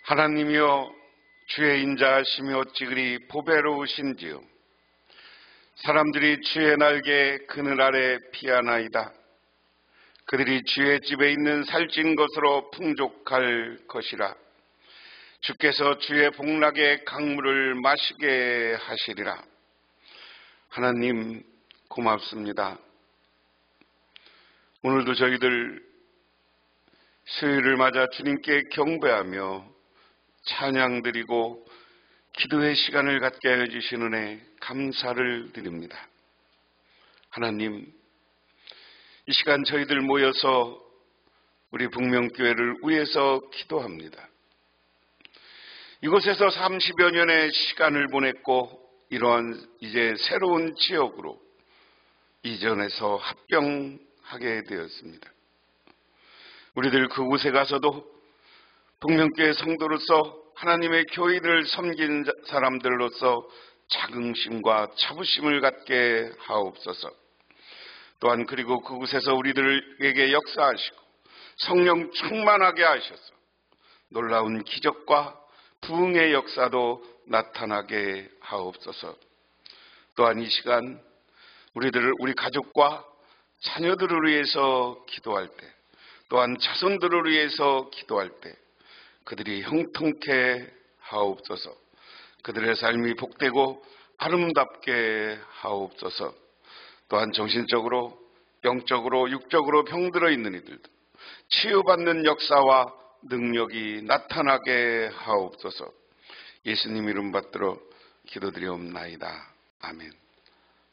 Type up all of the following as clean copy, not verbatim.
하나님이여, 주의 인자하시며 어찌 보배로우신지요. 사람들이 주의 날개 그늘 아래 피하나이다. 그들이 주의 집에 있는 살찐 것으로 풍족할 것이라. 주께서 주의 복락의 강물을 마시게 하시리라. 하나님 고맙습니다. 오늘도 저희들 수요일을 맞아 주님께 경배하며 찬양 드리고 기도의 시간을 갖게 해주신 은혜 감사를 드립니다. 하나님, 이 시간 저희들 모여서 우리 북명교회를 위해서 기도합니다. 이곳에서 30여 년의 시간을 보냈고 이러한 이제 새로운 지역으로 이전해서 합병하게 되었습니다. 우리들 그곳에 가서도 북명교회 성도로서 하나님의 교회를 섬긴 사람들로서 자긍심과 자부심을 갖게 하옵소서. 또한 그리고 그곳에서 우리들에게 역사하시고 성령 충만하게 하셔서 놀라운 기적과 부흥의 역사도 나타나게 하옵소서. 또한 이 시간 우리 가족과 자녀들을 위해서 기도할 때, 또한 자손들을 위해서 기도할 때 그들이 형통케 하옵소서. 그들의 삶이 복되고 아름답게 하옵소서. 또한 정신적으로, 영적으로, 육적으로 병들어 있는 이들도 치유받는 역사와 능력이 나타나게 하옵소서. 예수님 이름 받들어 기도드리옵나이다. 아멘.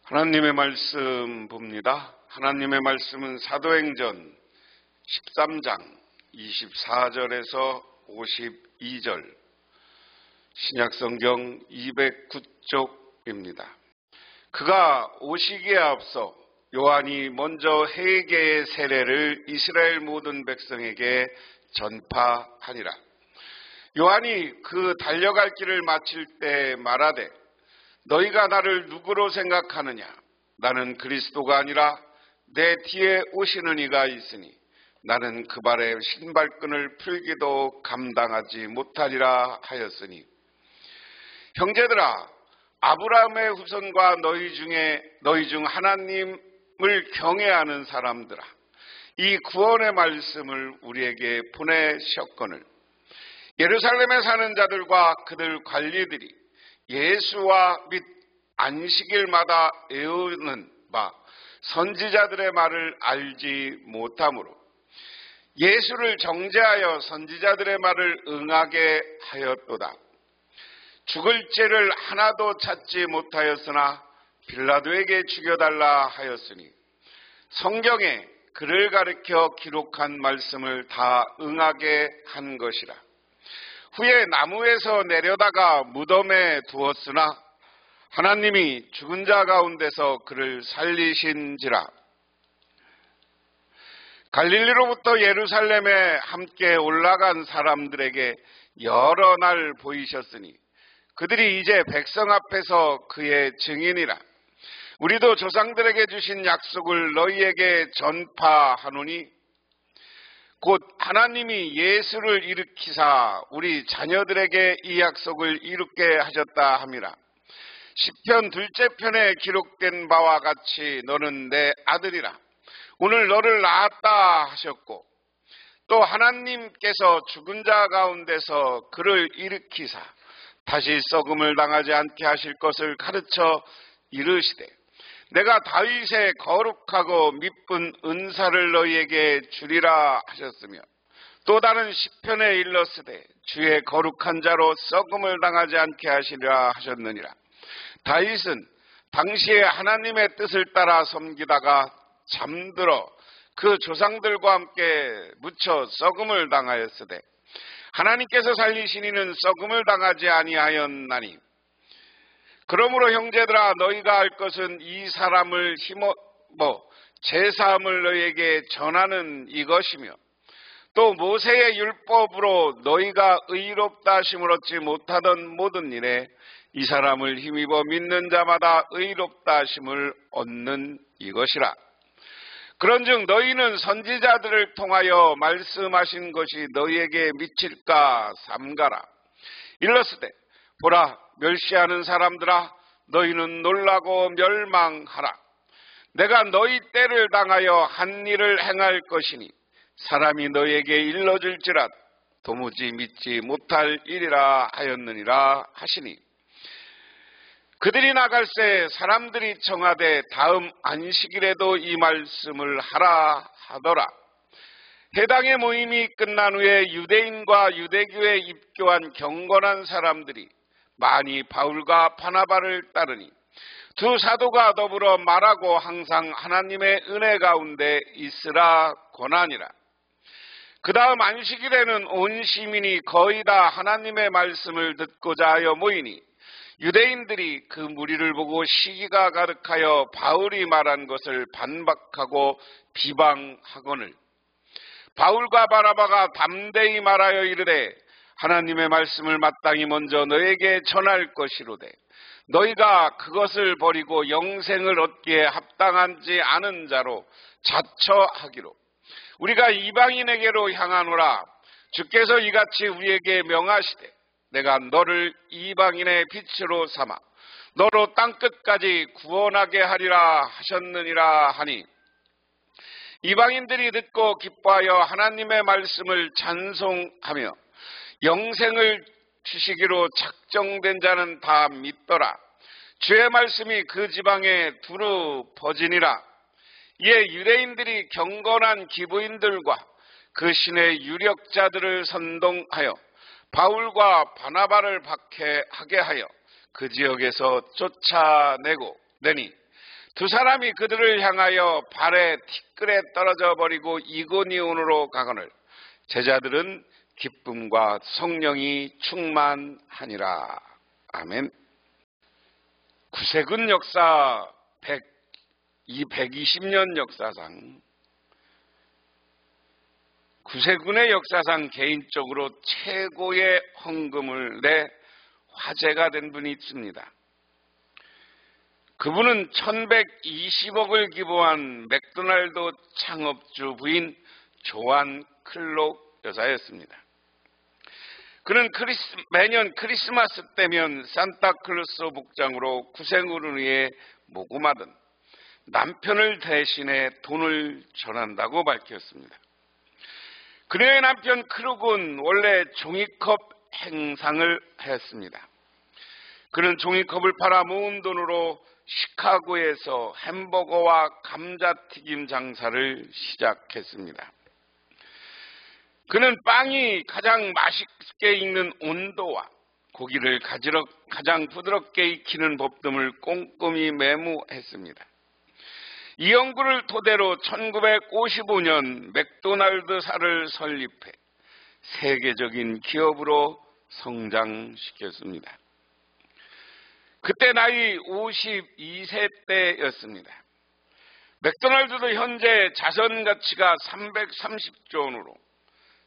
하나님의 말씀 봅니다. 하나님의 말씀은 사도행전 13장 24절에서 52절, 신약성경 209쪽입니다. 그가 오시기에 앞서 요한이 먼저 회개의 세례를 이스라엘 모든 백성에게 전파하니라. 요한이 그 달려갈 길을 마칠 때 말하되, 너희가 나를 누구로 생각하느냐? 나는 그리스도가 아니라 내 뒤에 오시는 이가 있으니 나는 그 발에 신발끈을 풀기도 감당하지 못하리라 하였으니, 형제들아, 아브라함의 후손과 너희 중 하나님을 경외하는 사람들아, 이 구원의 말씀을 우리에게 보내셨거늘 예루살렘에 사는 자들과 그들 관리들이 예수와 및 안식일마다 애우는 바 선지자들의 말을 알지 못하므로 예수를 정죄하여 선지자들의 말을 응하게 하였도다. 죽을 죄를 하나도 찾지 못하였으나 빌라도에게 죽여달라 하였으니 성경에 그를 가리켜 기록한 말씀을 다 응하게 한 것이라. 후에 나무에서 내려다가 무덤에 두었으나 하나님이 죽은 자 가운데서 그를 살리신지라. 갈릴리로부터 예루살렘에 함께 올라간 사람들에게 여러 날 보이셨으니 그들이 이제 백성 앞에서 그의 증인이라. 우리도 조상들에게 주신 약속을 너희에게 전파하노니 곧 하나님이 예수를 일으키사 우리 자녀들에게 이 약속을 이루게 하셨다 함이라. 시편 둘째 편에 기록된 바와 같이 너는 내 아들이라. 오늘 너를 낳았다 하셨고, 또 하나님께서 죽은 자 가운데서 그를 일으키사 다시 썩음을 당하지 않게 하실 것을 가르쳐 이르시되, 내가 다윗의 거룩하고 미쁜 은사를 너희에게 주리라 하셨으며, 또 다른 시편에 일렀으되 주의 거룩한 자로 썩음을 당하지 않게 하시리라 하셨느니라. 다윗은 당시에 하나님의 뜻을 따라 섬기다가 잠들어 그 조상들과 함께 묻혀 썩음을 당하였으되 하나님께서 살리신 이는 썩음을 당하지 아니하였나니, 그러므로 형제들아, 너희가 알 것은 이 사람을 힘입어 제사함을 너희에게 전하는 이것이며, 또 모세의 율법으로 너희가 의롭다 하심을 얻지 못하던 모든 일에 이 사람을 힘입어 믿는 자마다 의롭다 하심을 얻는 이것이라. 그런즉 너희는 선지자들을 통하여 말씀하신 것이 너희에게 미칠까 삼가라. 일렀으되 보라, 멸시하는 사람들아, 너희는 놀라고 멸망하라. 내가 너희 때를 당하여 한 일을 행할 것이니 사람이 너희에게 일러줄지라 도무지 믿지 못할 일이라 하였느니라 하시니, 그들이 나갈새 사람들이 청하되 다음 안식일에도 이 말씀을 하라 하더라. 해당의 모임이 끝난 후에 유대인과 유대교에 입교한 경건한 사람들이 많이 바울과 바나바를 따르니 두 사도가 더불어 말하고 항상 하나님의 은혜 가운데 있으라 권하니라. 그 다음 안식일에는 온 시민이 거의 다 하나님의 말씀을 듣고자 하여 모이니 유대인들이 그 무리를 보고 시기가 가득하여 바울이 말한 것을 반박하고 비방하거늘 바울과 바나바가 담대히 말하여 이르되 하나님의 말씀을 마땅히 먼저 너에게 전할 것이로되 너희가 그것을 버리고 영생을 얻기에 합당하지 않은 자로 자처하기로 우리가 이방인에게로 향하노라. 주께서 이같이 우리에게 명하시되 내가 너를 이방인의 빛으로 삼아 너로 땅끝까지 구원하게 하리라 하셨느니라 하니, 이방인들이 듣고 기뻐하여 하나님의 말씀을 찬송하며 영생을 주시기로 작정된 자는 다 믿더라. 주의 말씀이 그 지방에 두루 퍼지니라. 이에 유대인들이 경건한 기부인들과 그 신의 유력자들을 선동하여 바울과 바나바를 박해하게 하여 그 지역에서 쫓아내고 내니 두 사람이 그들을 향하여 발에 티끌에 떨어져 버리고 이고니온으로 가거늘 제자들은 기쁨과 성령이 충만하니라. 아멘. 구세군 역사 120년 역사상, 구세군의 역사상 개인적으로 최고의 헌금을 내 화제가 된 분이 있습니다. 그분은 1120억을 기부한 맥도날드 창업주 부인 조안 클록 여사였습니다. 그는 매년 크리스마스 때면 산타클로스 복장으로 구세군을 위해 모금하던 남편을 대신해 돈을 전한다고 밝혔습니다. 그녀의 남편 크룩은 원래 종이컵 행상을 하였습니다. 그는 종이컵을 팔아 모은 돈으로 시카고에서 햄버거와 감자튀김 장사를 시작했습니다. 그는 빵이 가장 맛있게 익는 온도와 고기를 가장 부드럽게 익히는 법 등을 꼼꼼히 메모했습니다. 이 연구를 토대로 1955년 맥도날드사를 설립해 세계적인 기업으로 성장시켰습니다. 그때 나이 52세 때였습니다. 맥도날드도 현재 자선 가치가 330조 원으로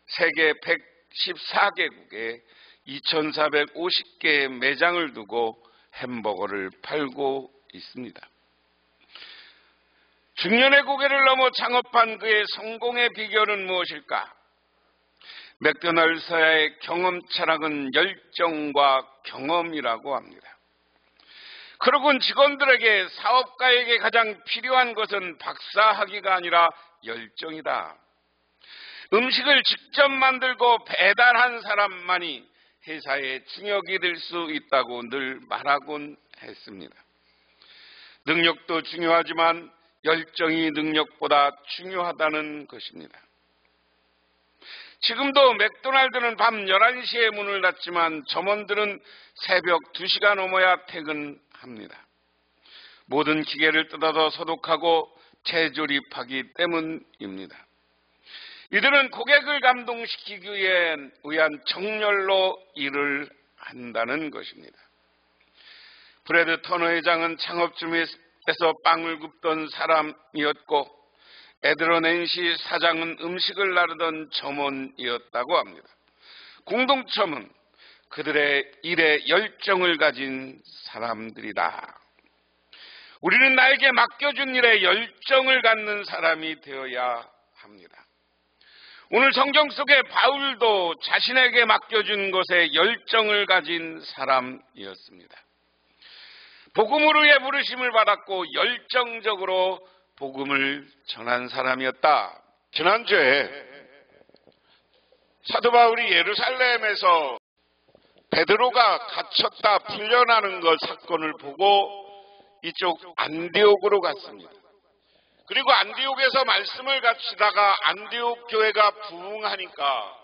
세계 114개국에 2450개의 매장을 두고 햄버거를 팔고 있습니다. 중년의 고개를 넘어 창업한 그의 성공의 비결은 무엇일까? 맥도날드사의 경험 철학은 열정과 경험이라고 합니다. 크룩은 직원들에게 사업가에게 가장 필요한 것은 박사학위가 아니라 열정이다. 음식을 직접 만들고 배달한 사람만이 회사의 중역이 될 수 있다고 늘 말하곤 했습니다. 능력도 중요하지만 열정이 능력보다 중요하다는 것입니다. 지금도 맥도날드는 밤 11시에 문을 닫지만 점원들은 새벽 2시가 넘어야 퇴근합니다. 모든 기계를 뜯어서 소독하고 재조립하기 때문입니다. 이들은 고객을 감동시키기 위한 정열로 일을 한다는 것입니다. 브래드 터너 회장은 창업 중에서 빵을 굽던 사람이었고 에드러 낸시 사장은 음식을 나르던 점원이었다고 합니다. 공동점은 그들의 일에 열정을 가진 사람들이다. 우리는 나에게 맡겨준 일에 열정을 갖는 사람이 되어야 합니다. 오늘 성경 속에 바울도 자신에게 맡겨준 것에 열정을 가진 사람이었습니다. 복음으로 위해 부르심을 받았고 열정적으로 복음을 전한 사람이었다. 지난주에 사도 바울이 예루살렘에서 베드로가 갇혔다 풀려나는 것 사건을 보고 이쪽 안디옥으로 갔습니다. 그리고 안디옥에서 말씀을 갖추다가 안디옥 교회가 부흥하니까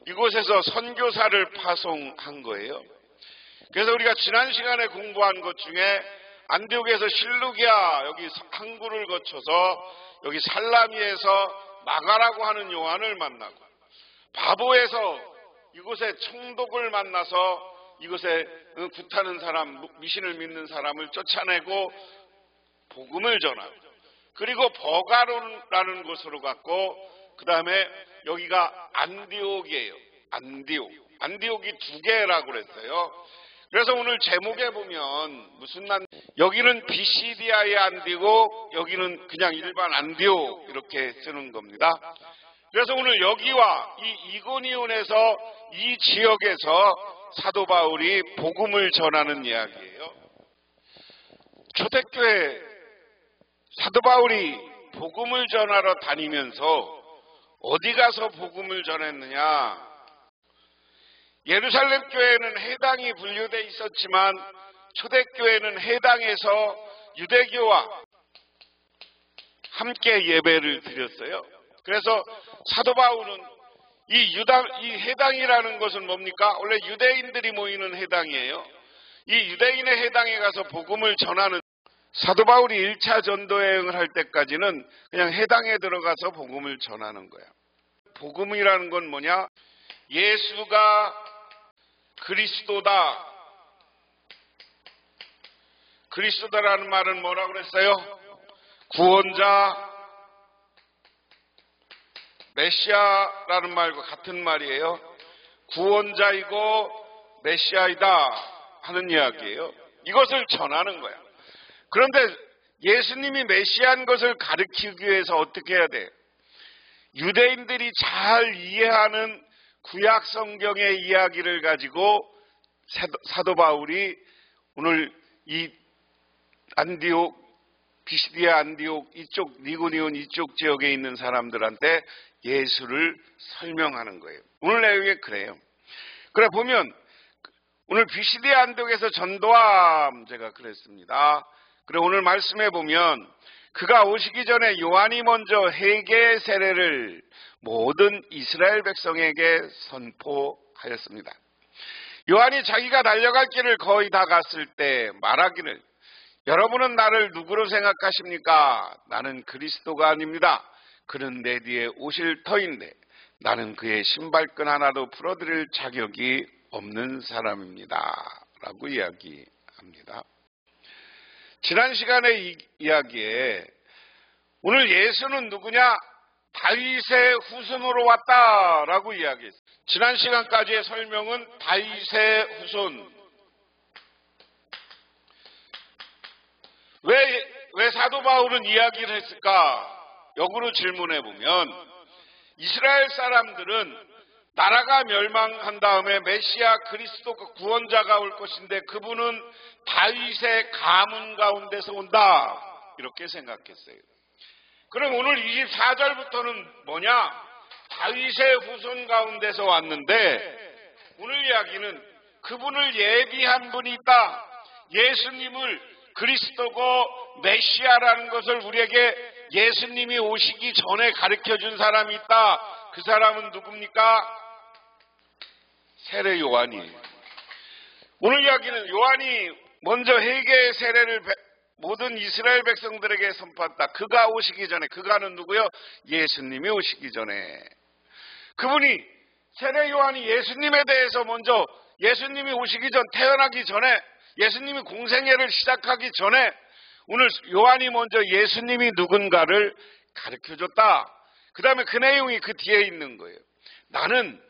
이곳에서 선교사를 파송한 거예요. 그래서 우리가 지난 시간에 공부한 것 중에 안디옥에서 실루기아 여기 항구를 거쳐서 여기 살라미에서 마가라고 하는 요한을 만나고 바보에서 이곳에 총독을 만나서 이곳에 굿하는 사람, 미신을 믿는 사람을 쫓아내고 복음을 전하고 그리고 버가로라는 곳으로 갔고 그 다음에 여기가 안디옥이에요. 안디옥이 두 개라고 그랬어요. 그래서 오늘 제목에 보면 여기는 비시디아의 안디옥, 여기는 그냥 일반 안디옥 이렇게 쓰는 겁니다. 그래서 오늘 여기와 이 이고니온에서 이 지역에서 사도 바울이 복음을 전하는 이야기예요. 초대교회 사도 바울이 복음을 전하러 다니면서 어디 가서 복음을 전했느냐? 예루살렘 교회는 해당이 분류되어 있었지만 초대교회는 해당에서 유대교와 함께 예배를 드렸어요. 그래서 사도 바울은 이 해당이라는 것은 뭡니까? 원래 유대인들이 모이는 해당이에요. 이 유대인의 해당에 가서 복음을 전하는 사도 바울이 1차 전도 여행을 할 때까지는 그냥 해당에 들어가서 복음을 전하는 거야. 복음이라는 건 뭐냐? 예수가 그리스도다. 그리스도라는 말은 뭐라고 그랬어요? 구원자, 메시아라는 말과 같은 말이에요. 구원자이고 메시아이다 하는 이야기예요. 이것을 전하는 거야. 그런데 예수님이 메시아인 것을 가르치기 위해서 어떻게 해야 돼? 유대인들이 잘 이해하는 구약 성경의 이야기를 가지고 사도 바울이 오늘 이 안디옥, 비시디아 안디옥 이쪽 니고니온 이쪽 지역에 있는 사람들한테 예수를 설명하는 거예요. 오늘 내용에 그래요. 그래 보면 오늘 비시디아 안디옥에서 전도함 제가 그랬습니다. 그래 오늘 말씀해 보면 그가 오시기 전에 요한이 먼저 회개 세례를 모든 이스라엘 백성에게 선포하였습니다. 요한이 자기가 달려갈 길을 거의 다 갔을 때 말하기를 여러분은 나를 누구로 생각하십니까? 나는 그리스도가 아닙니다. 그는 내 뒤에 오실 터인데 나는 그의 신발끈 하나도 풀어드릴 자격이 없는 사람입니다. 라고 이야기합니다. 지난 시간의 이야기에 오늘 예수는 누구냐? 다윗의 후손으로 왔다라고 이야기했어요. 지난 시간까지의 설명은 다윗의 후손. 왜 사도 바울은 이야기를 했을까? 역으로 질문해 보면 이스라엘 사람들은 나라가 멸망한 다음에 메시아 그리스도가 구원자가 올 것인데 그분은 다윗의 가문 가운데서 온다. 이렇게 생각했어요. 그럼 오늘 24절부터는 뭐냐? 다윗의 후손 가운데서 왔는데 오늘 이야기는 그분을 예비한 분이 있다. 예수님을 그리스도고 메시아라는 것을 우리에게 예수님이 오시기 전에 가르쳐준 사람이 있다. 그 사람은 누굽니까? 세례 요한이에요. 오늘 이야기는 요한이 먼저 회개의 세례를 모든 이스라엘 백성들에게 선포했다. 그가 오시기 전에, 그가는 누구요? 예수님이 오시기 전에. 그분이 세례 요한이 예수님에 대해서 먼저 예수님이 오시기 전, 태어나기 전에, 예수님이 공생애를 시작하기 전에 오늘 요한이 먼저 예수님이 누군가를 가르쳐줬다. 그 다음에 그 내용이 그 뒤에 있는 거예요. 나는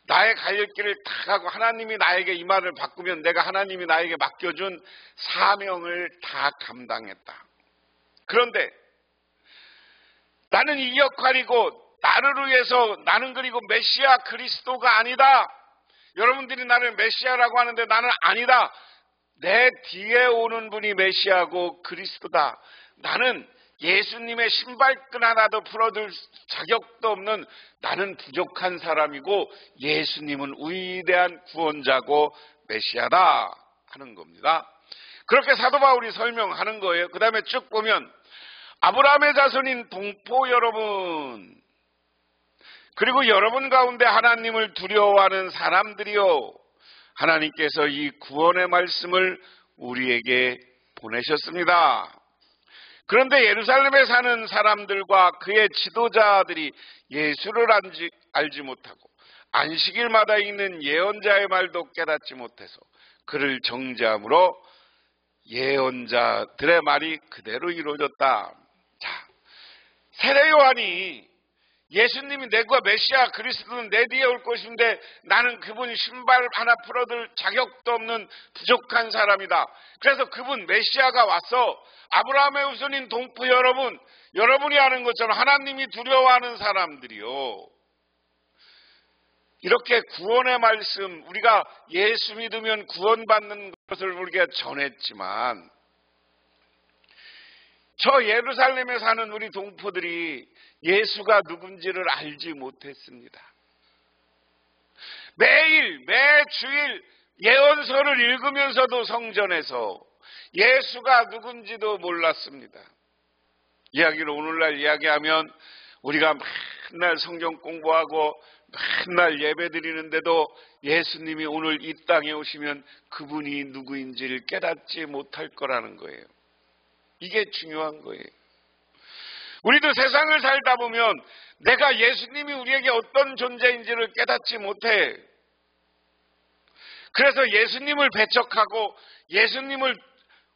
나의 갈 길을 다 가고 하나님이 나에게 이 말을 바꾸면 내가 하나님이 나에게 맡겨준 사명을 다 감당했다. 그런데 나는 이 역할이고 나를 위해서 나는 그리고 메시아 그리스도가 아니다. 여러분들이 나를 메시아라고 하는데 나는 아니다. 내 뒤에 오는 분이 메시아고 그리스도다. 나는 예수님의 신발끈 하나도 풀어둘 자격도 없는 나는 부족한 사람이고 예수님은 위대한 구원자고 메시아다 하는 겁니다. 그렇게 사도 바울이 설명하는 거예요. 그 다음에 쭉 보면 아브라함의 자손인 동포 여러분, 그리고 여러분 가운데 하나님을 두려워하는 사람들이요, 하나님께서 이 구원의 말씀을 우리에게 보내셨습니다. 그런데 예루살렘에 사는 사람들과 그의 지도자들이 예수를 알지 못하고 안식일마다 읽는 예언자의 말도 깨닫지 못해서 그를 정죄함으로 예언자들의 말이 그대로 이루어졌다. 자, 세례 요한이 예수님이 내가 메시아 그리스도는 내 뒤에 올 것인데 나는 그분 신발 하나 풀어둘 자격도 없는 부족한 사람이다. 그래서 그분 메시아가 와서 아브라함의 후손인 동포 여러분, 여러분이 아는 것처럼 하나님이 두려워하는 사람들이요, 이렇게 구원의 말씀, 우리가 예수 믿으면 구원받는 것을 우리가 전했지만 저 예루살렘에 사는 우리 동포들이 예수가 누군지를 알지 못했습니다. 매주일 예언서를 읽으면서도 성전에서 예수가 누군지도 몰랐습니다. 이야기를 오늘날 이야기하면 우리가 맨날 성경 공부하고 맨날 예배 드리는데도 예수님이 오늘 이 땅에 오시면 그분이 누구인지를 깨닫지 못할 거라는 거예요. 이게 중요한 거예요. 우리도 세상을 살다 보면 내가 예수님이 우리에게 어떤 존재인지를 깨닫지 못해. 그래서 예수님을 배척하고 예수님을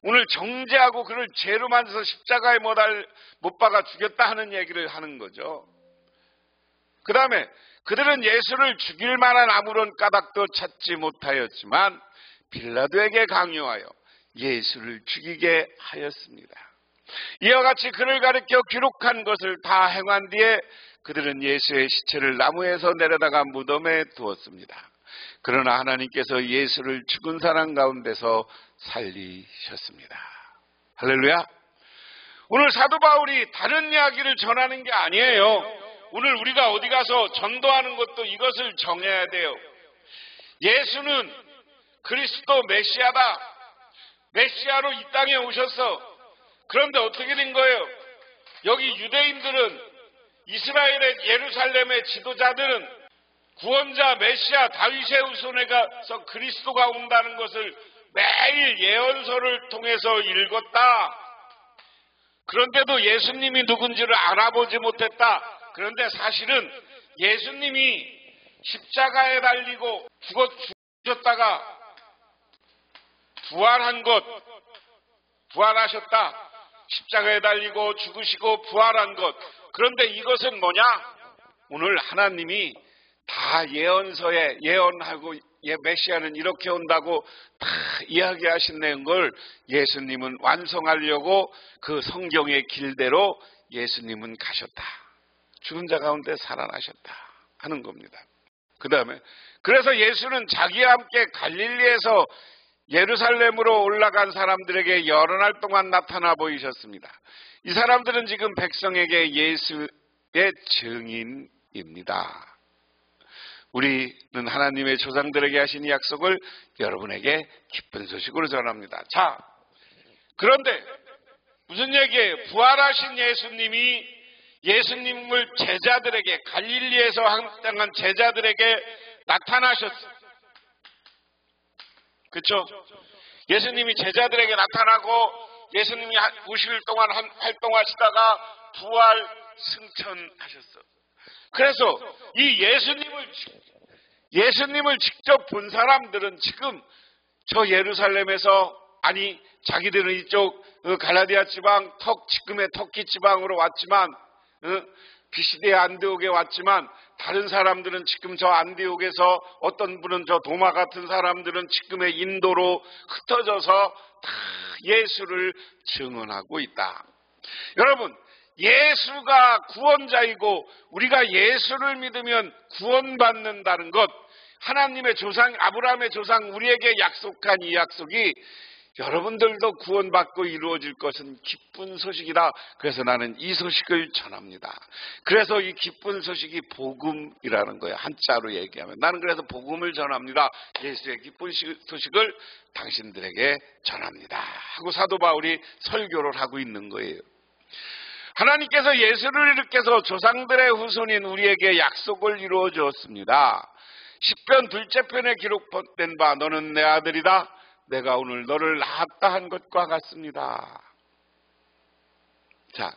오늘 정죄하고 그를 죄로 만들어서 십자가에 못 박아 죽였다 하는 얘기를 하는 거죠. 그 다음에 그들은 예수를 죽일 만한 아무런 까닭도 찾지 못하였지만 빌라도에게 강요하여 예수를 죽이게 하였습니다. 이와 같이 그를 가리켜 기록한 것을 다 행한 뒤에 그들은 예수의 시체를 나무에서 내려다가 무덤에 두었습니다. 그러나 하나님께서 예수를 죽은 사람 가운데서 살리셨습니다. 할렐루야. 오늘 사도 바울이 다른 이야기를 전하는 게 아니에요. 오늘 우리가 어디 가서 전도하는 것도 이것을 정해야 돼요. 예수는 그리스도 메시아다. 메시아로 이 땅에 오셨어. 그런데 어떻게 된 거예요? 여기 유대인들은, 이스라엘의 예루살렘의 지도자들은 구원자 메시아 다윗의 후손에 가서 그리스도가 온다는 것을 매일 예언서를 통해서 읽었다. 그런데도 예수님이 누군지를 알아보지 못했다. 그런데 사실은 예수님이 십자가에 달리고 죽으셨다가 부활한 것, 부활하셨다. 십자가에 달리고 죽으시고 부활한 것. 그런데 이것은 뭐냐? 오늘 하나님이 다 예언서에 예언하고 메시아는 이렇게 온다고 다 이야기하신 걸 예수님은 완성하려고 그 성경의 길대로 예수님은 가셨다. 죽은 자 가운데 살아나셨다 하는 겁니다. 그 다음에 그래서 예수는 자기와 함께 갈릴리에서 예루살렘으로 올라간 사람들에게 여러 날 동안 나타나 보이셨습니다. 이 사람들은 지금 백성에게 예수의 증인입니다. 우리는 하나님의 조상들에게 하신 이 약속을 여러분에게 기쁜 소식으로 전합니다. 자, 그런데 무슨 얘기예요? 부활하신 예수님을 제자들에게, 갈릴리에서 항상한 제자들에게 나타나셨어요. 그렇죠? 예수님이 제자들에게 나타나고 예수님이 50일 동안 활동하시다가 부활 승천하셨어. 그래서 이 예수님을 직접 본 사람들은 지금 저 예루살렘에서, 아니 자기들은 이쪽 갈라디아 지방 지금의 터키 지방으로 왔지만 비시대 안디옥에 왔지만 다른 사람들은 지금 저 안디옥에서 어떤 분은 저 도마 같은 사람들은 지금의 인도로 흩어져서 다 예수를 증언하고 있다. 여러분, 예수가 구원자이고 우리가 예수를 믿으면 구원받는다는 것, 하나님의 조상 아브라함의 조상 우리에게 약속한 이 약속이 여러분들도 구원받고 이루어질 것은 기쁜 소식이다. 그래서 나는 이 소식을 전합니다. 그래서 이 기쁜 소식이 복음이라는 거예요. 한자로 얘기하면 나는 그래서 복음을 전합니다. 예수의 기쁜 소식을 당신들에게 전합니다 하고 사도 바울이 설교를 하고 있는 거예요. 하나님께서 예수를 일으켜서 조상들의 후손인 우리에게 약속을 이루어 주었습니다. 시편 둘째 편에 기록된 바 너는 내 아들이다. 내가 오늘 너를 낳았다 한 것과 같습니다. 자,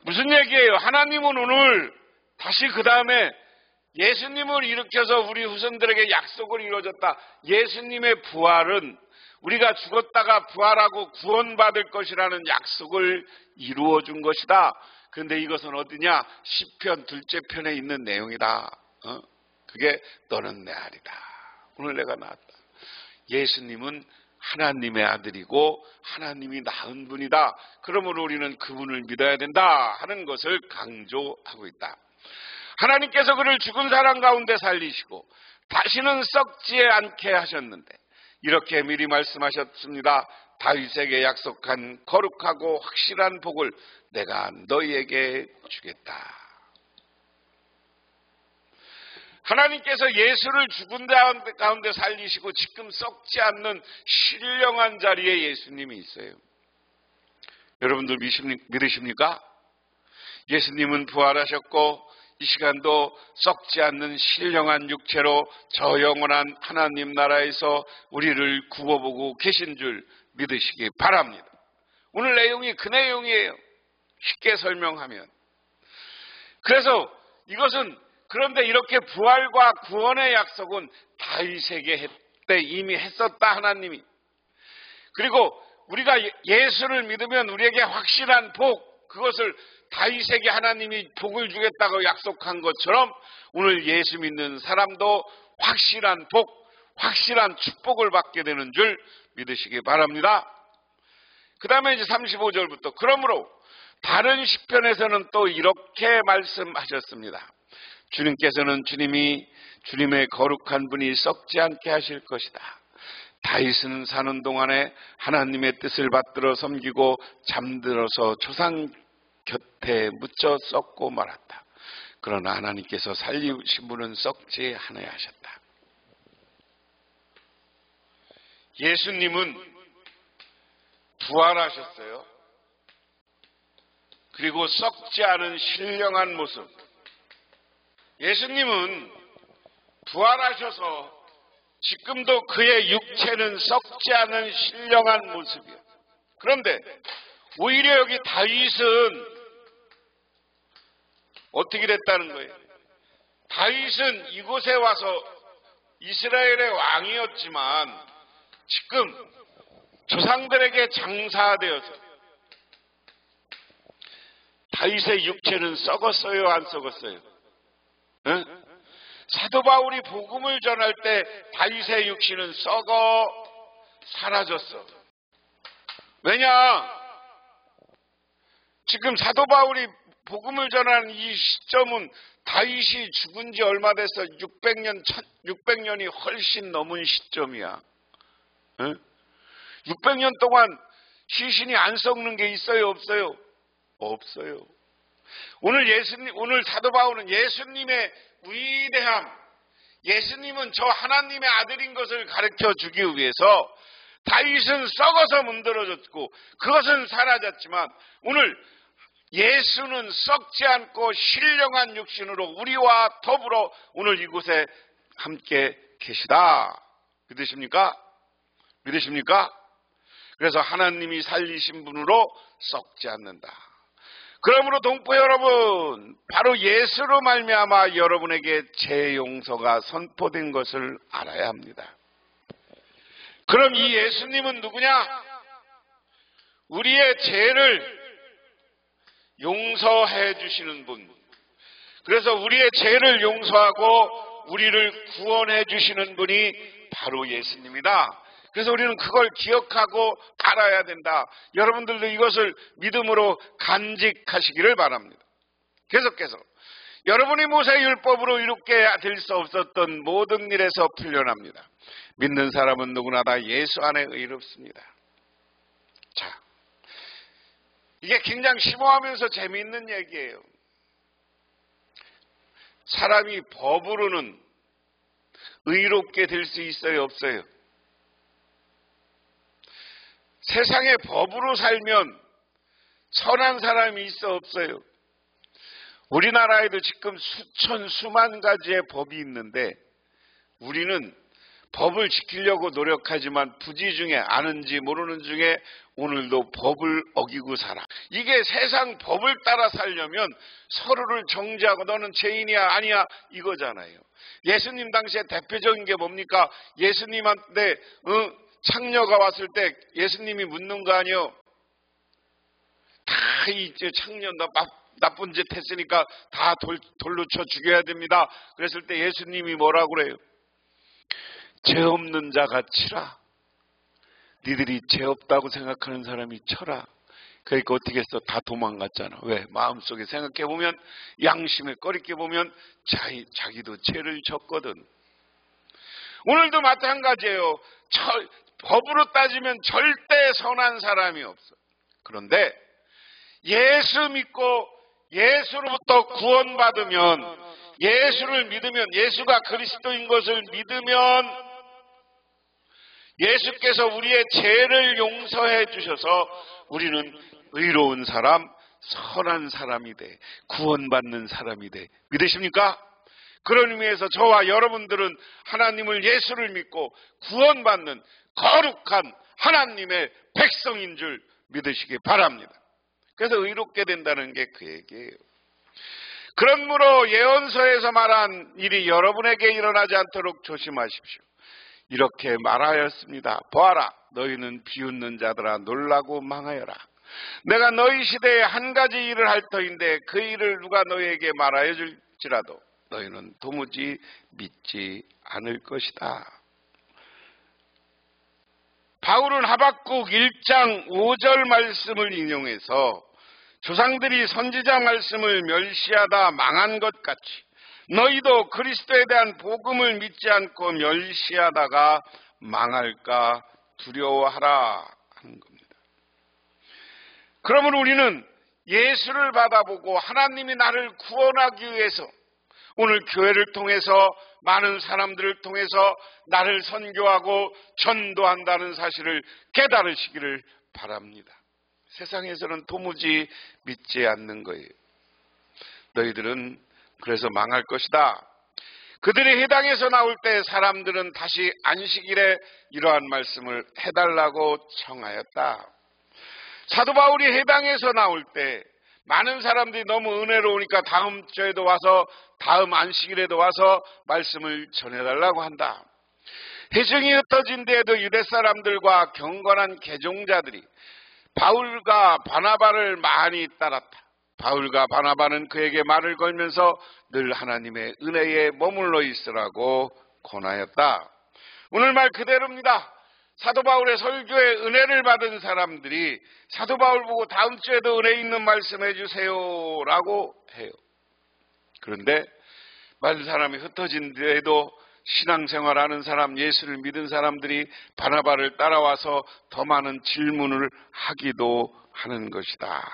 무슨 얘기예요? 하나님은 오늘 다시 그 다음에 예수님을 일으켜서 우리 후손들에게 약속을 이루어줬다. 예수님의 부활은 우리가 죽었다가 부활하고 구원받을 것이라는 약속을 이루어준 것이다. 그런데 이것은 어디냐? 시편 둘째 편에 있는 내용이다. 그게 너는 내 아들이다. 오늘 내가 낳았다. 예수님은 하나님의 아들이고 하나님이 낳은 분이다. 그러므로 우리는 그분을 믿어야 된다 하는 것을 강조하고 있다. 하나님께서 그를 죽은 사람 가운데 살리시고 다시는 썩지 않게 하셨는데 이렇게 미리 말씀하셨습니다. 다윗에게 약속한 거룩하고 확실한 복을 내가 너희에게 주겠다. 하나님께서 예수를 죽은 가운데 살리시고 지금 썩지 않는 신령한 자리에 예수님이 있어요. 여러분들 믿으십니까? 예수님은 부활하셨고 이 시간도 썩지 않는 신령한 육체로 저 영원한 하나님 나라에서 우리를 구워보고 계신 줄 믿으시기 바랍니다. 오늘 내용이 그 내용이에요. 쉽게 설명하면. 그래서 이것은 그런데 이렇게 부활과 구원의 약속은 다윗에게 때 이미 했었다 하나님이. 그리고 우리가 예수를 믿으면 우리에게 확실한 복, 그것을 다윗에게 하나님이 복을 주겠다고 약속한 것처럼 오늘 예수 믿는 사람도 확실한 복, 확실한 축복을 받게 되는 줄 믿으시기 바랍니다. 그 다음에 이제 35절부터 그러므로 다른 시편에서는 또 이렇게 말씀하셨습니다. 주님께서는 주님의 거룩한 분이 썩지 않게 하실 것이다. 다윗은 사는 동안에 하나님의 뜻을 받들어 섬기고 잠들어서 조상 곁에 묻혀 썩고 말았다. 그러나 하나님께서 살리신 분은 썩지 않아야 하셨다. 예수님은 부활하셨어요. 그리고 썩지 않은 신령한 모습. 예수님은 부활하셔서 지금도 그의 육체는 썩지 않은 신령한 모습이에요. 그런데 오히려 여기 다윗은 어떻게 됐다는 거예요? 다윗은 이곳에 와서 이스라엘의 왕이었지만 지금 조상들에게 장사되어서 다윗의 육체는 썩었어요, 안 썩었어요? 응? 사도 바울이 복음을 전할 때 다윗의 육신은 썩어 사라졌어. 왜냐? 지금 사도 바울이 복음을 전하는 이 시점은 다윗이 죽은 지 얼마 됐어? 600년이 훨씬 넘은 시점이야. 응? 600년 동안 시신이 안 썩는 게 있어요, 없어요? 없어요. 오늘 사도 바울은 예수님의 위대함, 예수님은 저 하나님의 아들인 것을 가르쳐 주기 위해서 다윗은 썩어서 문드러졌고 그것은 사라졌지만 오늘 예수는 썩지 않고 신령한 육신으로 우리와 더불어 오늘 이곳에 함께 계시다. 믿으십니까? 믿으십니까? 그래서 하나님이 살리신 분으로 썩지 않는다. 그러므로 동포 여러분, 바로 예수로 말미암아 여러분에게 죄 용서가 선포된 것을 알아야 합니다. 그럼 이 예수님은 누구냐? 우리의 죄를 용서해 주시는 분. 그래서 우리의 죄를 용서하고 우리를 구원해 주시는 분이 바로 예수님이다. 그래서 우리는 그걸 기억하고 알아야 된다. 여러분들도 이것을 믿음으로 간직하시기를 바랍니다. 계속해서 여러분이 모세율법으로 이롭게 될 수 없었던 모든 일에서 풀려납니다. 믿는 사람은 누구나 다 예수 안에 의롭습니다. 자, 이게 굉장히 심오하면서 재미있는 얘기예요. 사람이 법으로는 의롭게 될 수 있어요, 없어요? 세상에 법으로 살면 선한 사람이 있어, 없어요? 우리나라에도 지금 수천 수만 가지의 법이 있는데 우리는 법을 지키려고 노력하지만 부지 중에 아는지 모르는 중에 오늘도 법을 어기고 살아. 이게 세상 법을 따라 살려면 서로를 정죄하고 너는 죄인이야 아니야 이거잖아요. 예수님 당시에 대표적인 게 뭡니까? 예수님한테 창녀가 왔을 때 예수님이 묻는 거 아니요? 다 이제 창녀 나쁜 짓 했으니까 다 돌로 쳐 죽여야 됩니다. 그랬을 때 예수님이 뭐라고 그래요? 죄 없는 자가 치라. 니들이 죄 없다고 생각하는 사람이 쳐라. 그러니까 어떻게 했어? 다 도망갔잖아. 왜? 마음속에 생각해보면 양심에 꺼리껴보면 자기도 죄를 졌거든. 오늘도 마찬가지예요. 법으로 따지면 절대 선한 사람이 없어. 그런데 예수 믿고 예수로부터 구원받으면, 예수를 믿으면, 예수가 그리스도인 것을 믿으면 예수께서 우리의 죄를 용서해 주셔서 우리는 의로운 사람, 선한 사람이 돼, 구원받는 사람이 돼. 믿으십니까? 그런 의미에서 저와 여러분들은 하나님을, 예수를 믿고 구원받는 거룩한 하나님의 백성인 줄 믿으시기 바랍니다. 그래서 의롭게 된다는 게 그 얘기예요. 그러므로 예언서에서 말한 일이 여러분에게 일어나지 않도록 조심하십시오. 이렇게 말하였습니다. 보아라, 너희는 비웃는 자들아 놀라고 망하여라. 내가 너희 시대에 한 가지 일을 할 터인데 그 일을 누가 너희에게 말하여 줄지라도 너희는 도무지 믿지 않을 것이다. 바울은 하박국 1장 5절 말씀을 인용해서 조상들이 선지자 말씀을 멸시하다 망한 것 같이 너희도 그리스도에 대한 복음을 믿지 않고 멸시하다가 망할까 두려워하라 하는 겁니다. 그러면 우리는 예수를 받아보고 하나님이 나를 구원하기 위해서 오늘 교회를 통해서 많은 사람들을 통해서 나를 선교하고 전도한다는 사실을 깨달으시기를 바랍니다. 세상에서는 도무지 믿지 않는 거예요. 너희들은 그래서 망할 것이다. 그들이 해당에서 나올 때 사람들은 다시 안식일에 이러한 말씀을 해달라고 청하였다. 사도 바울이 해당에서 나올 때 많은 사람들이 너무 은혜로우니까 다음 주에도 와서 다음 안식일에도 와서 말씀을 전해달라고 한다. 회중이 흩어진 데에도 유대 사람들과 경건한 개종자들이 바울과 바나바를 많이 따랐다. 바울과 바나바는 그에게 말을 걸면서 늘 하나님의 은혜에 머물러 있으라고 권하였다. 오늘 말 그대로입니다. 사도 바울의 설교에 은혜를 받은 사람들이 사도 바울 보고 다음 주에도 은혜 있는 말씀 해주세요 라고 해요. 그런데 많은 사람이 흩어진 데에도 신앙생활하는 사람, 예수를 믿은 사람들이 바나바를 따라와서 더 많은 질문을 하기도 하는 것이다.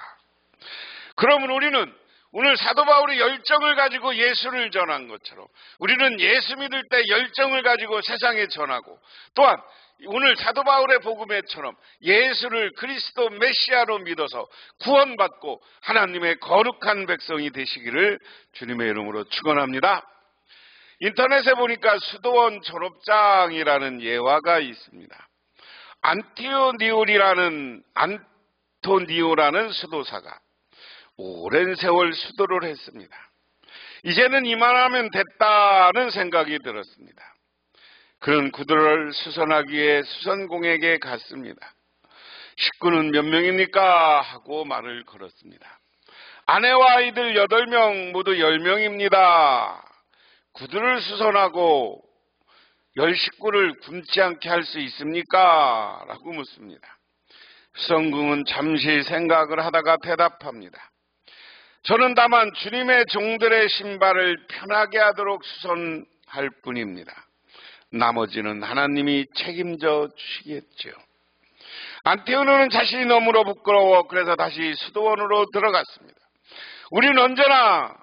그러면 우리는 오늘 사도 바울이 열정을 가지고 예수를 전한 것처럼 우리는 예수 믿을 때 열정을 가지고 세상에 전하고 또한 오늘 사도 바울의 복음에처럼 예수를 그리스도 메시아로 믿어서 구원받고 하나님의 거룩한 백성이 되시기를 주님의 이름으로 축원합니다. 인터넷에 보니까 수도원 졸업장이라는 예화가 있습니다. 안토니오라는 수도사가 오랜 세월 수도를 했습니다. 이제는 이만하면 됐다는 생각이 들었습니다. 그는 구두를 수선하기 위해 수선공에게 갔습니다. 식구는 몇 명입니까? 하고 말을 걸었습니다. 아내와 아이들 8명 모두 10명입니다. 구두를 수선하고 10식구를 굶지 않게 할 수 있습니까? 라고 묻습니다. 수선궁은 잠시 생각을 하다가 대답합니다. 저는 다만 주님의 종들의 신발을 편하게 하도록 수선할 뿐입니다. 나머지는 하나님이 책임져 주시겠죠. 안테오누는 자신이 너무나 부끄러워 그래서 다시 수도원으로 들어갔습니다. 우리는 언제나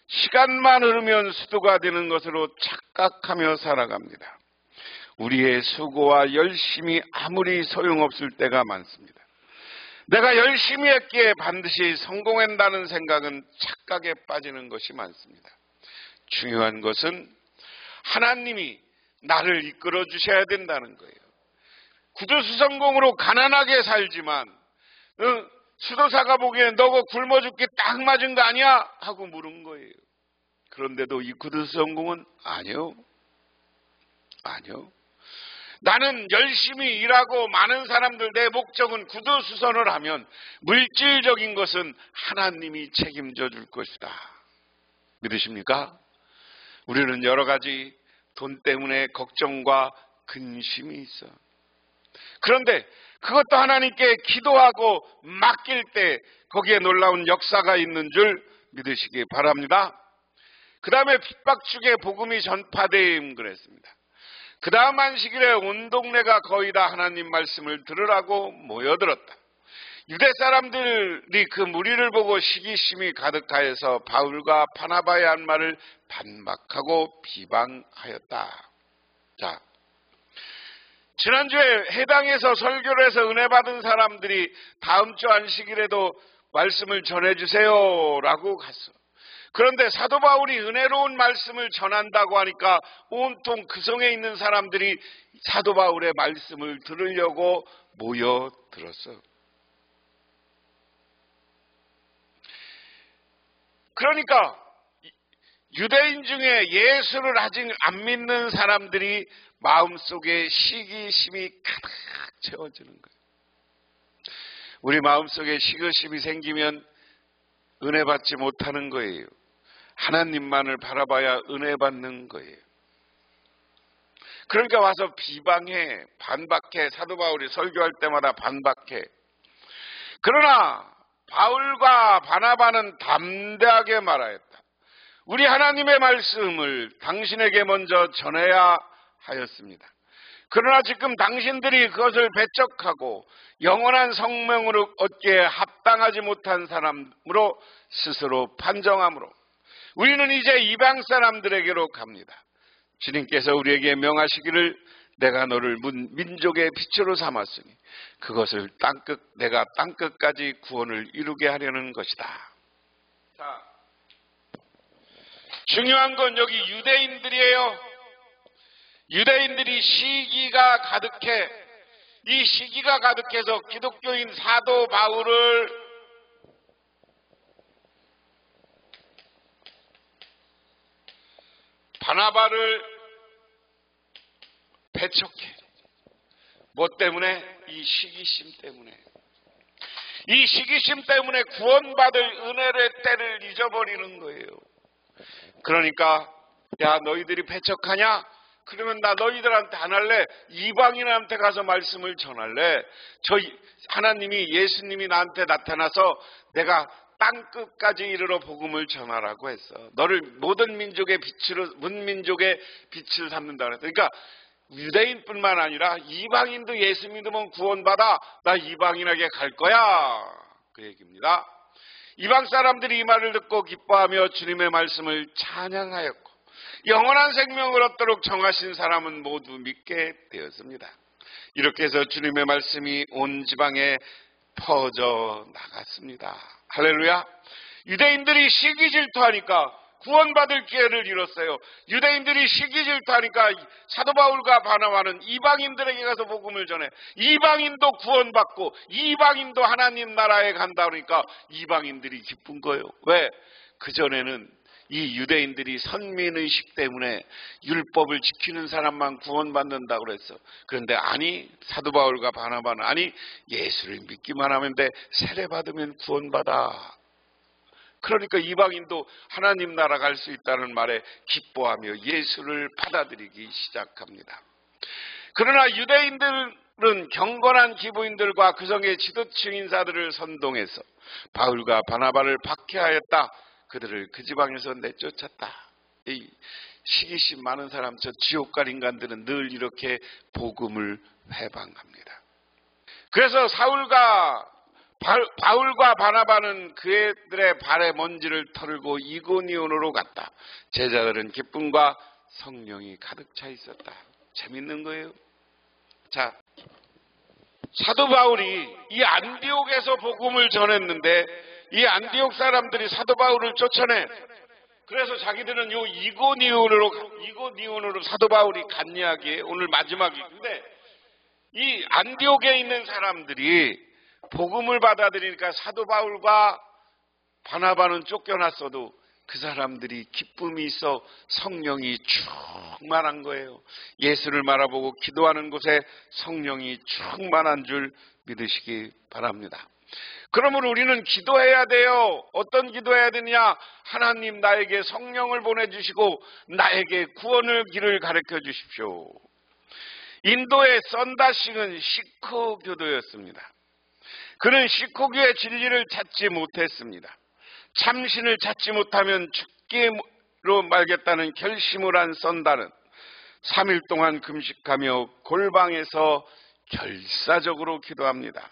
시간만 흐르면 수도가 되는 것으로 착각하며 살아갑니다. 우리의 수고와 열심이 아무리 소용없을 때가 많습니다. 내가 열심히 했기에 반드시 성공한다는 생각은 착각에 빠지는 것이 많습니다. 중요한 것은 하나님이 나를 이끌어 주셔야 된다는 거예요. 구두수선공으로 가난하게 살지만 수도사가 보기에 너 그거 굶어 죽기 딱 맞은 거 아니야? 하고 물은 거예요. 그런데도 이 구두수선공은 아니요. 나는 열심히 일하고 많은 사람들 내 목적은 구두수선을 하면 물질적인 것은 하나님이 책임져 줄 것이다. 믿으십니까? 우리는 여러 가지 돈 때문에 걱정과 근심이 있어. 그런데 그것도 하나님께 기도하고 맡길 때 거기에 놀라운 역사가 있는 줄 믿으시기 바랍니다. 그 다음에 핍박축에 복음이 전파됨 그랬습니다. 그 다음 안식일에 온 동네가 거의 다 하나님 말씀을 들으라고 모여들었다. 유대 사람들이 그 무리를 보고 시기심이 가득하여서 바울과 바나바의 한 말을 반박하고 비방하였다. 자, 지난주에 해당에서 설교를 해서 은혜 받은 사람들이 다음 주 안식일에도 말씀을 전해주세요라고 갔어. 그런데 사도 바울이 은혜로운 말씀을 전한다고 하니까 온통 그 성에 있는 사람들이 사도 바울의 말씀을 들으려고 모여들었어. 그러니까 유대인 중에 예수를 아직 안 믿는 사람들이 마음속에 시기심이 가득 채워지는 거예요. 우리 마음속에 시기심이 생기면 은혜 받지 못하는 거예요. 하나님만을 바라봐야 은혜 받는 거예요. 그러니까 와서 비방해, 반박해. 사도 바울이 설교할 때마다 반박해. 그러나 바울과 바나바는 담대하게 말하였다. 우리 하나님의 말씀을 당신에게 먼저 전해야 하였습니다. 그러나 지금 당신들이 그것을 배척하고 영원한 성명으로 얻기에 합당하지 못한 사람으로 스스로 판정함으로 우리는 이제 이방 사람들에게로 갑니다. 주님께서 우리에게 명하시기를 내가 너를 민족의 빛으로 삼았으니 그것을 내가 땅끝까지 구원을 이루게 하려는 것이다. 자, 중요한 건 여기 유대인들이에요. 유대인들이 시기가 가득해. 이 시기가 가득해서 기독교인 사도 바울을 바나바를 배척해. 뭐 때문에? 이 시기심 때문에. 이 시기심 때문에 구원받을 은혜의 때를 잊어버리는 거예요. 그러니까 야 너희들이 배척하냐? 그러면 나 너희들한테 안 할래. 이방인한테 가서 말씀을 전할래. 하나님이 예수님이 나한테 나타나서 내가 땅끝까지 이르러 복음을 전하라고 했어. 너를 모든 민족의 빛으로 문민족의 빛을 삼는다 그랬어. 그러니까 유대인뿐만 아니라 이방인도 예수 믿으면 구원받아. 나 이방인에게 갈 거야. 그 얘기입니다. 이방 사람들이 이 말을 듣고 기뻐하며 주님의 말씀을 찬양하였고 영원한 생명을 얻도록 정하신 사람은 모두 믿게 되었습니다. 이렇게 해서 주님의 말씀이 온 지방에 퍼져 나갔습니다. 할렐루야. 유대인들이 시기질투하니까 구원받을 기회를 잃었어요. 유대인들이 시기질투하니까 사도 바울과 바나바는 이방인들에게 가서 복음을 전해. 이방인도 구원받고 이방인도 하나님 나라에 간다 그러니까 이방인들이 기쁜 거예요. 왜? 그전에는 이 유대인들이 선민의식 때문에 율법을 지키는 사람만 구원받는다고 그랬어. 그런데 아니, 사도 바울과 바나바는 아니, 예수를 믿기만 하면 돼. 세례받으면 구원받아. 그러니까 이방인도 하나님 나라 갈 수 있다는 말에 기뻐하며 예수를 받아들이기 시작합니다. 그러나 유대인들은 경건한 기부인들과 그 성의 지도층 인사들을 선동해서 바울과 바나바를 박해하였다. 그들을 그 지방에서 내쫓았다. 이 시기심 많은 사람, 저 지옥갈 인간들은 늘 이렇게 복음을 회방합니다. 그래서 바울과 바나바는 그들의 발에 먼지를 털고 이고니온으로 갔다. 제자들은 기쁨과 성령이 가득 차 있었다. 재밌는 거예요. 자, 사도 바울이 이 안디옥에서 복음을 전했는데 이 안디옥 사람들이 사도 바울을 쫓아내. 그래서 자기들은 요 이고니온으로 사도 바울이 간 이야기예요. 오늘 마지막인데 이 안디옥에 있는 사람들이 복음을 받아들이니까 사도 바울과 바나바는 쫓겨났어도 그 사람들이 기쁨이 있어 성령이 충만한 거예요. 예수를 바라보고 기도하는 곳에 성령이 충만한 줄 믿으시기 바랍니다. 그러므로 우리는 기도해야 돼요. 어떤 기도해야 되느냐? 하나님 나에게 성령을 보내주시고 나에게 구원의 길을 가르쳐 주십시오. 인도의 썬다싱은 시크 교도였습니다. 그는 시크교의 진리를 찾지 못했습니다. 참신을 찾지 못하면 죽기로 말겠다는 결심을 한 썬다는 3일 동안 금식하며 골방에서 결사적으로 기도합니다.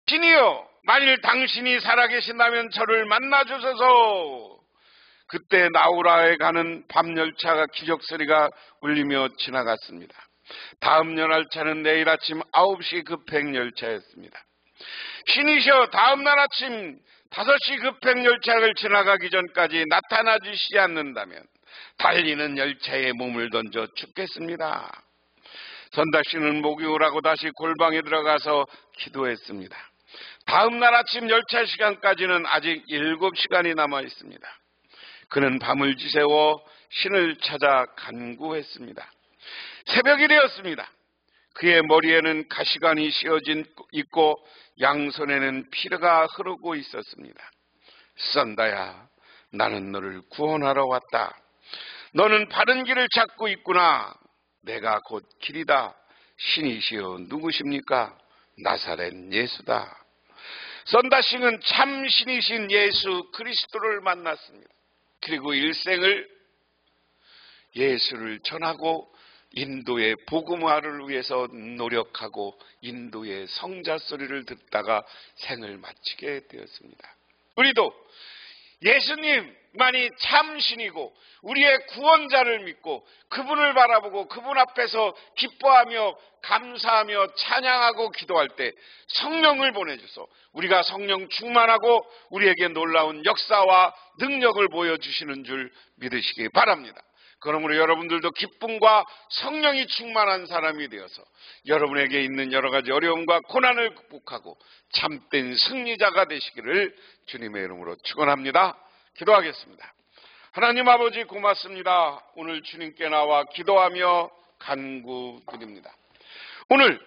신이여, 만일 당신이 살아계신다면 저를 만나주소서. 그때 나우라에 가는 밤열차가 기적소리가 울리며 지나갔습니다. 다음 열차는 내일 아침 9시 급행열차였습니다. 신이셔, 다음 날 아침 5시 급행열차를 지나가기 전까지 나타나 주시지 않는다면 달리는 열차에 몸을 던져 죽겠습니다. 선다씨는 목이 오라고 다시 골방에 들어가서 기도했습니다. 다음 날 아침 열차 시간까지는 아직 7시간이 남아 있습니다. 그는 밤을 지새워 신을 찾아 간구했습니다. 새벽이 되었습니다. 그의 머리에는 가시관이 씌어진 있고 양손에는 피가 흐르고 있었습니다. 썬다야, 나는 너를 구원하러 왔다. 너는 바른 길을 찾고 있구나. 내가 곧 길이다. 신이시여 누구십니까? 나사렛 예수다. 썬다싱은 참 신이신 예수 그리스도를 만났습니다. 그리고 일생을 예수를 전하고 인도의 복음화를 위해서 노력하고 인도의 성자 소리를 듣다가 생을 마치게 되었습니다. 우리도 예수님만이 참신이고 우리의 구원자를 믿고 그분을 바라보고 그분 앞에서 기뻐하며 감사하며 찬양하고 기도할 때 성령을 보내주소 우리가 성령 충만하고 우리에게 놀라운 역사와 능력을 보여주시는 줄 믿으시기 바랍니다. 그러므로 여러분들도 기쁨과 성령이 충만한 사람이 되어서 여러분에게 있는 여러 가지 어려움과 고난을 극복하고 참된 승리자가 되시기를 주님의 이름으로 축원합니다. 기도하겠습니다. 하나님 아버지 고맙습니다. 오늘 주님께 나와 기도하며 간구드립니다. 오늘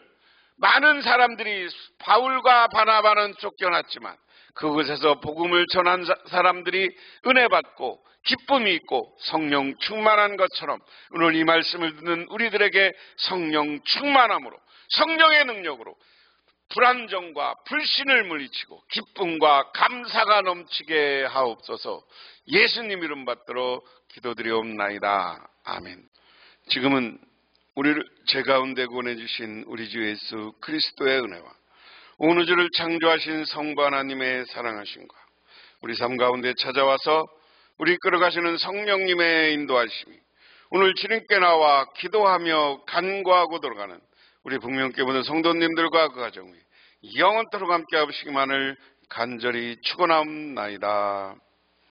많은 사람들이 바울과 바나바는 쫓겨났지만 그곳에서 복음을 전한 사람들이 은혜 받고 기쁨이 있고 성령 충만한 것처럼 오늘 이 말씀을 듣는 우리들에게 성령 충만함으로 성령의 능력으로 불안정과 불신을 물리치고 기쁨과 감사가 넘치게 하옵소서. 예수님 이름 받들어 기도드리옵나이다. 아멘. 지금은 우리를 제 가운데 보내주신 우리 주 예수 그리스도의 은혜와 온 우주를 창조하신 성부 하나님의 사랑하심과 우리 삶 가운데 찾아와서 우리 끌어가시는 성령님의 인도하심이 오늘 주님께 나와 기도하며 간구하고 돌아가는 우리 북명교회 모든 성도님들과 그 가정이 영원토록 함께 하시기만을 간절히 축원하옵나이다.